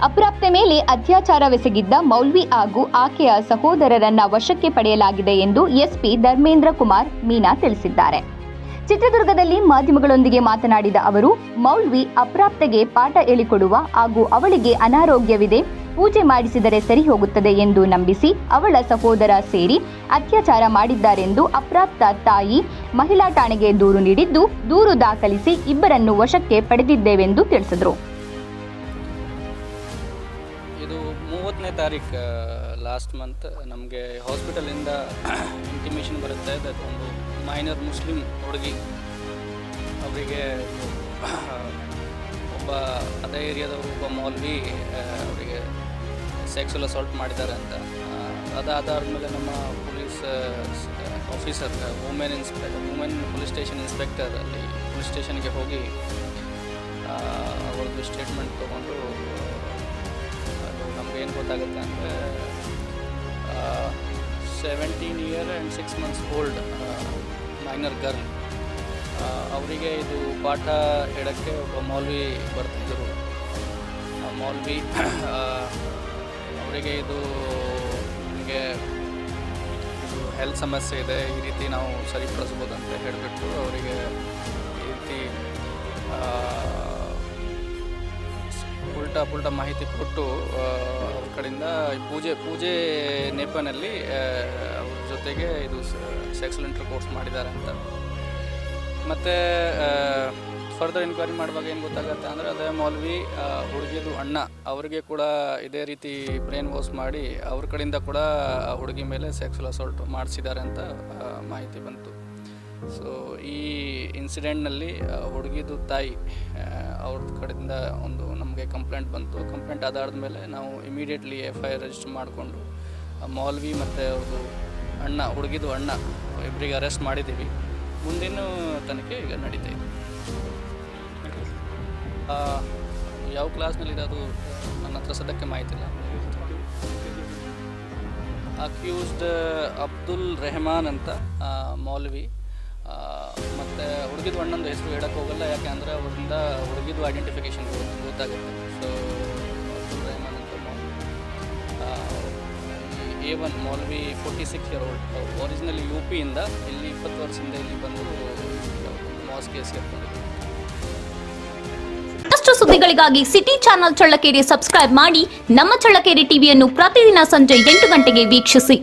ಅಪ್ರಾಪ್ತೆ ಮೇಲೆ ಅತ್ಯಾಚಾರವೆಸಗಿದ್ದ ಮೌಲ್ವಿ ಹಾಗೂ ಆಕೆಯ ಸಹೋದರರನ್ನ ವಶಕ್ಕೆ ಪಡೆಯಲಾಗಿದೆ ಎಂದು ಎಸ್ಪಿ ಧರ್ಮೇಂದ್ರ ಕುಮಾರ್ ಮೀನಾ ತಿಳಿಸಿದ್ದಾರೆ. ಚಿತ್ರದುರ್ಗದಲ್ಲಿ ಮಾಧ್ಯಮಗಳೊಂದಿಗೆ ಮಾತನಾಡಿದ ಅವರು, ಮೌಲ್ವಿ ಅಪ್ರಾಪ್ತೆಗೆ ಪಾಠ ಹೇಳಿಕೊಡುವ ಹಾಗೂ ಅವಳಿಗೆ ಅನಾರೋಗ್ಯವಿದೆ, ಪೂಜೆ ಮಾಡಿಸಿದರೆ ಸರಿ ಹೋಗುತ್ತದೆ ಎಂದು ನಂಬಿಸಿ ಅವಳ ಸಹೋದರ ಸೇರಿ ಅತ್ಯಾಚಾರ ಮಾಡಿದ್ದಾರೆಂದು ಅಪ್ರಾಪ್ತ ತಾಯಿ ಮಹಿಳಾ ಠಾಣೆಗೆ ದೂರು ನೀಡಿದ್ದು, ದೂರು ದಾಖಲಿಸಿ ಇಬ್ಬರನ್ನು ವಶಕ್ಕೆ ಪಡೆದಿದ್ದೇವೆಂದು ತಿಳಿಸಿದರು. ಇದು 30ನೇ ತಾರೀಕು ಲಾಸ್ಟ್ ಮಂತ್ ನಮಗೆ ಹಾಸ್ಪಿಟಲಿಂದ ಇಂಟಿಮೇಷನ್ ಬರುತ್ತೆ. ಒಂದು ಮೈನರ್ ಮುಸ್ಲಿಂ ಹುಡುಗಿ, ಅವರಿಗೆ ಒಬ್ಬ ಅದೇ ಏರಿಯಾದವರು ಒಬ್ಬ ಮೌಲ್ವಿ ಅವರಿಗೆ ಸೆಕ್ಸುವಲ್ ಅಸಾಲ್ಟ್ ಮಾಡಿದ್ದಾರೆ ಅಂತ. ಅದಾದಾದ್ಮೇಲೆ ನಮ್ಮ police officer women police station inspector ಅಲ್ಲಿ ಪೊಲೀಸ್ ಸ್ಟೇಷನ್ಗೆ ಹೋಗಿ ಅವ್ರದ್ದು ಸ್ಟೇಟ್ಮೆಂಟ್ ತೊಗೊಂಡು ನಮಗೇನು ಗೊತ್ತಾಗುತ್ತೆ ಅಂದರೆ 17 years and 6 months old minor girl, ಅವರಿಗೆ ಇದು ಪಾಠ ಹೇಳೋಕ್ಕೆ ಒಬ್ಬ ಮೌಲ್ವಿ ಬರ್ತಿದ್ದರು. ಮೌಲ್ವಿ ಅವರಿಗೆ ಇದು ನಿಮಗೆ ಇದು ಹೆಲ್ತ್ ಸಮಸ್ಯೆ ಇದೆ, ಈ ರೀತಿ ನಾವು ಸರಿಪಡಿಸ್ಬೋದು ಅಂತ ಹೇಳಿಬಿಟ್ಟು ಅವರಿಗೆ ಈ ರೀತಿ ಉಲ್ಟಾ ಮಾಹಿತಿ ಕೊಟ್ಟು ಅವ್ರ ಕಡೆಯಿಂದ ಪೂಜೆ ನೆಪನಲ್ಲಿ ಅವ್ರ ಜೊತೆಗೆ ಇದು ಸೆಕ್ಸುವಲ್ ಇಂಟರ್ಕೋರ್ಸ್ ಮಾಡಿದ್ದಾರೆ ಅಂತ. ಮತ್ತು ಫರ್ದರ್ ಎನ್ಕ್ವೈರಿ ಮಾಡುವಾಗ ಏನು ಗೊತ್ತಾಗುತ್ತೆ ಅಂದರೆ, ಅದೇ ಮೌಲ್ವಿ ಹುಡುಗಿದು ಅಣ್ಣ ಅವರಿಗೆ ಕೂಡ ಇದೇ ರೀತಿ ಬ್ರೈನ್ ವಾಶ್ ಮಾಡಿ ಅವ್ರ ಕಡೆಯಿಂದ ಕೂಡ ಹುಡುಗಿ ಮೇಲೆ ಸೆಕ್ಸುವಲ್ ಅಸಾಲ್ಟ್ ಮಾಡಿಸಿದ್ದಾರೆ ಅಂತ ಮಾಹಿತಿ ಬಂತು. ಸೊ ಈ ಇನ್ಸಿಡೆಂಟ್ನಲ್ಲಿ ಹುಡುಗಿದು ತಾಯಿ ಅವ್ರ ಕಡೆಯಿಂದ ಒಂದು ನಮಗೆ ಕಂಪ್ಲೇಂಟ್ ಬಂತು. ಕಂಪ್ಲೇಂಟ್ ಆಧಾರದ ಮೇಲೆ ನಾವು ಇಮಿಡಿಯೇಟ್ಲಿ FIR ರಿಜಿಸ್ಟರ್ ಮಾಡಿಕೊಂಡು ಮೌಲ್ವಿ ಮತ್ತು ಅವ್ರದ್ದು ಅಣ್ಣ, ಹುಡುಗಿದು ಅಣ್ಣ ಇಬ್ಬರಿಗೆ ಅರೆಸ್ಟ್ ಮಾಡಿದ್ದೀವಿ. ಮುಂದಿನ ತನಿಖೆ ಈಗ ನಡೀತಾ ಇದೆ. ಯಾವ ಕ್ಲಾಸ್ನಲ್ಲಿದೆ ಅದು ನನ್ನ ಹತ್ರ ಸದ್ಯಕ್ಕೆ ಮಾಹಿತಿ ಇಲ್ಲ. ಅಕ್ಯೂಸ್ಡ್ ಅಬ್ದುಲ್ ರೆಹಮಾನ್ ಅಂತ ಮೌಲ್ವಿ, ಮತ್ತು ಹುಡುಗಿದು ಅಣ್ಣಂದು ಹೆಸರು ಹೇಳೋಕ್ಕೆ ಹೋಗಲ್ಲ, ಯಾಕೆ ಅಂದರೆ ಅವರಿಂದ ಹುಡುಗಿದು ಐಡೆಂಟಿಫಿಕೇಷನ್ ಗೊತ್ತಾಗುತ್ತೆ. ಸೊ ಅಬ್ದುಲ್ ರೆಹಮಾನ್ ಅಂತ A1 ಮೌಲ್ವಿ 46 years old, ಒರಿಜಿನಲಿ UPಯಿಂದ ಇಲ್ಲಿ 20 ವರ್ಷದಿಂದ ಇಲ್ಲಿ ಬಂದು ಮಾಸ್ಗೆ ಸೇರ್ಕೊಂಡಿದ್ದಾರೆ. ಮತ್ತಷ್ಟು ಸುದ್ದಿಗಳಿಗಾಗಿ ಸಿಟಿ ಚಾನೆಲ್ ಚಳ್ಳಕೆರೆ ಸಬ್ಸ್ಕ್ರೈಬ್ ಮಾಡಿ. ನಮ್ಮ ಚಳ್ಳಕೆರೆ ಟಿವಿಯನ್ನು ಪ್ರತಿದಿನ ಸಂಜೆ 8 ಗಂಟೆಗೆ ವೀಕ್ಷಿಸಿ.